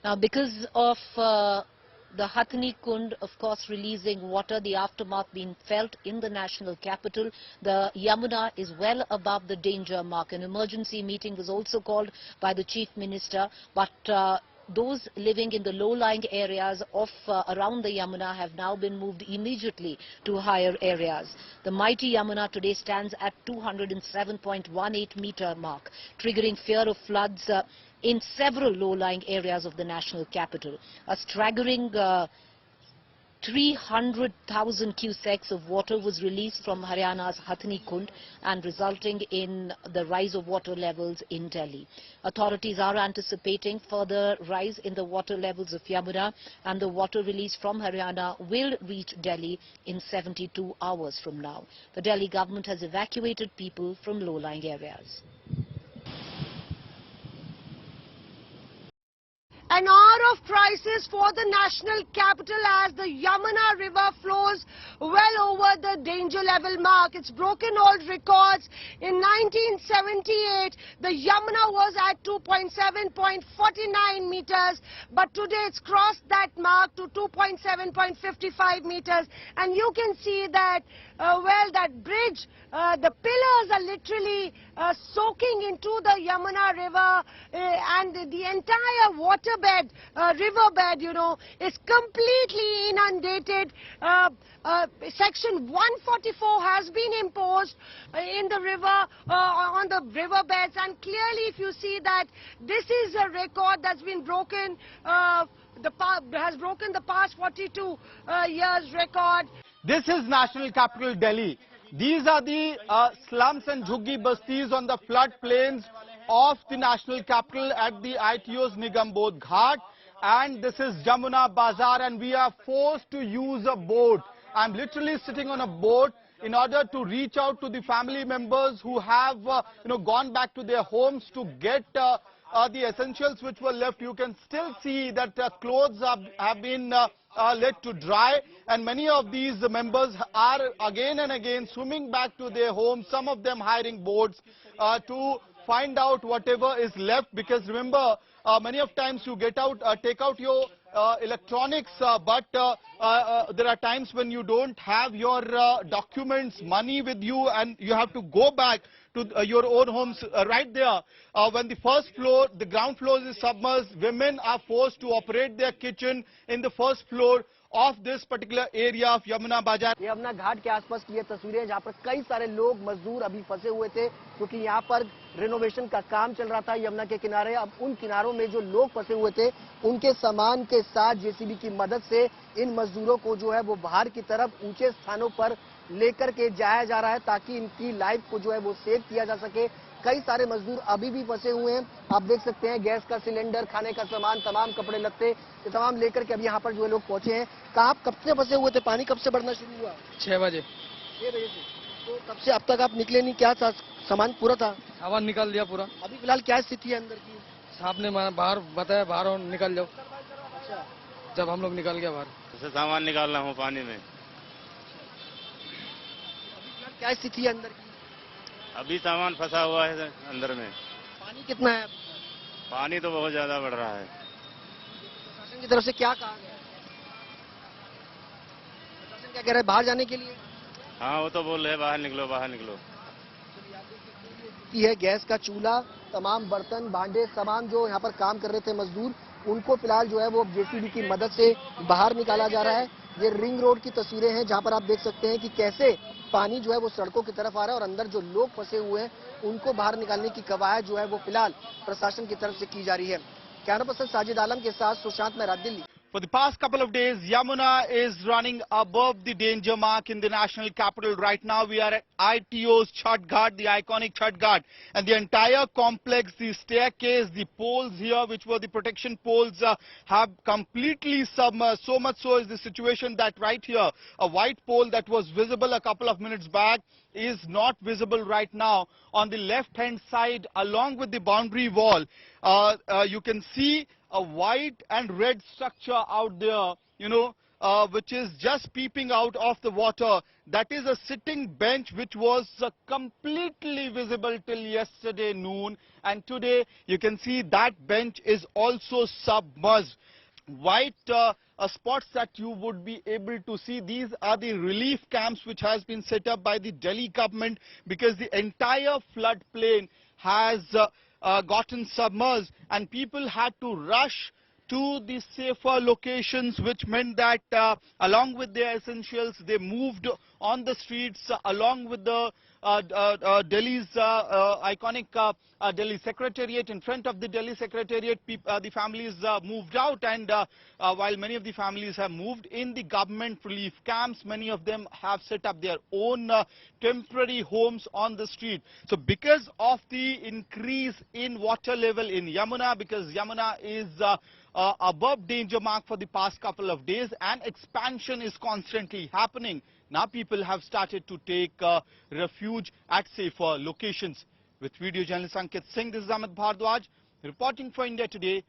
Now, because of the Hathni Kund, of course, releasing water, the aftermath being felt in the national capital, the Yamuna is well above the danger mark. An emergency meeting was also called by the Chief Minister, but those living in the low-lying areas of around the Yamuna have now been moved immediately to higher areas. The mighty Yamuna today stands at 207.18 meter mark, triggering fear of floods in several low-lying areas of the national capital. A staggering 300,000 cusecs of water was released from Haryana's Hathni Kund and resulting in the rise of water levels in Delhi. Authorities are anticipating further rise in the water levels of Yamuna, and the water released from Haryana will reach Delhi in 72 hours from now. The Delhi government has evacuated people from low-lying areas. An hour of crisis for the national capital as the Yamuna river flows well over the danger level mark. It's broken all records. In 1978, the Yamuna was at 2.7.49 meters, but today it's crossed that mark to 2.7.55 meters. And you can see that, that bridge, the pillars are literally soaking into the Yamuna river, and the entire waterbed, riverbed, is completely inundated. Section 144 has been imposed in the river, on the riverbeds, and clearly if you see that this is a record that's been broken, has broken the past 42 years record. This is national capital Delhi. These are the slums and jhuggi bastis on the floodplains of the national capital at the ITO's Nigambodh Ghat, and this is Yamuna Bazaar, and we are forced to use a boat. I'm literally sitting on a boat in order to reach out to the family members who have gone back to their homes to get the essentials which were left. You can still see that clothes have been let to dry, and many of these members are again and again swimming back to their homes, some of them hiring boats to find out whatever is left, because remember, many of times you get out, take out your electronics, but there are times when you don't have your documents, money with you, and you have to go back to your own homes. Right there, when the first floor, the ground floor is submerged, women are forced to operate their kitchen in the first floor of this particular area of Yamuna Bazaar. ये यमुना घाट के आसपास की ये तस्वीरें जहाँ पर कई सारे लोग मजदूर अभी फंसे हुए थे, क्योंकि यहाँ पर रिनोवेशन का काम चल रहा था यमुना के किनारे। अब उन किनारों में जो लोग फंसे हुए थे, उनके सामान के साथ जेसीबी की मदद से इन मजदूरों को जो है वो बाहर की तरफ ऊंचे स्थानों पर लेकर के जाया जा रहा है, ताकि इनकी लाइफ को जो है वो सेव किया जा सके। कई सारे मजदूर अभी भी फंसे हुए हैं। आप देख सकते हैं गैस का सिलेंडर, खाने का सामान, तमाम कपड़े लत्ते, ये तमाम लेकर के अभी यहाँ पर जो है लोग पहुंचे हैं। कहाँ आप कब से फंसे हुए थे? पानी कब से बढ़ना शुरू हुआ? 6 बजे। 6 बजे से। तो तब से अब तक आप निकले नहीं? क्या था, सामान पूरा था? सामान निकाल दिया पूरा। अभी फिलहाल क्या स्थिति है अंदर की? साहब ने बाहर बताया, बाहर निकल जाओ। अच्छा, जब हम लोग निकल गया बाहर, सामान निकाल रहा हूँ पानी में। क्या स्थिति है अंदर की? अभी सामान फंसा हुआ है अंदर में। पानी कितना है? पानी तो बहुत ज्यादा बढ़ रहा है। प्रशासन की तरफ से क्या कहा गया? प्रशासन क्या कह रहा है, बाहर जाने के लिए? हाँ, वो तो बोल रहे हैं बाहर निकलो, बाहर निकलो। है गैस का चूल्हा, तमाम बर्तन भांडे, तमाम जो यहाँ पर काम कर रहे थे मजदूर, उनको फिलहाल जो है वो जेसीबी की मदद से बाहर निकाला जा रहा है। ये रिंग रोड की तस्वीरें हैं, जहाँ पर आप देख सकते हैं कि कैसे पानी जो है वो सड़कों की तरफ आ रहा है, और अंदर जो लोग फंसे हुए हैं उनको बाहर निकालने की कवायद जो है वो फिलहाल प्रशासन की तरफ से की जा रही है। कैमरा पर्सन साजिद आलम के साथ Sushant Mehra, Delhi. For the past couple of days, Yamuna is running above the danger mark in the national capital. Right now, we are at ITO's Chhat Ghat, the iconic Chhat Ghat. And the entire complex, the staircase, the poles here, which were the protection poles, have completely submerged. So much so is the situation that right here, a white pole that was visible a couple of minutes back is not visible right now. On the left-hand side, along with the boundary wall, you can see a white and red structure out there, which is just peeping out of the water. That is a sitting bench which was completely visible till yesterday noon, and today you can see that bench is also submerged. White spots that you would be able to see, these are the relief camps which has been set up by the Delhi government, because the entire floodplain has gotten submerged and people had to rush to the safer locations, which meant that along with their essentials, they moved on the streets along with the Delhi's iconic Delhi Secretariat. In front of the Delhi Secretariat, the families moved out, and while many of the families have moved in the government relief camps, many of them have set up their own temporary homes on the street. So because of the increase in water level in Yamuna, because Yamuna is above danger mark for the past couple of days and expansion is constantly happening, now people have started to take refuge at safer locations. With video journalist Ankit Singh, this is Amit Bhardwaj reporting for India Today.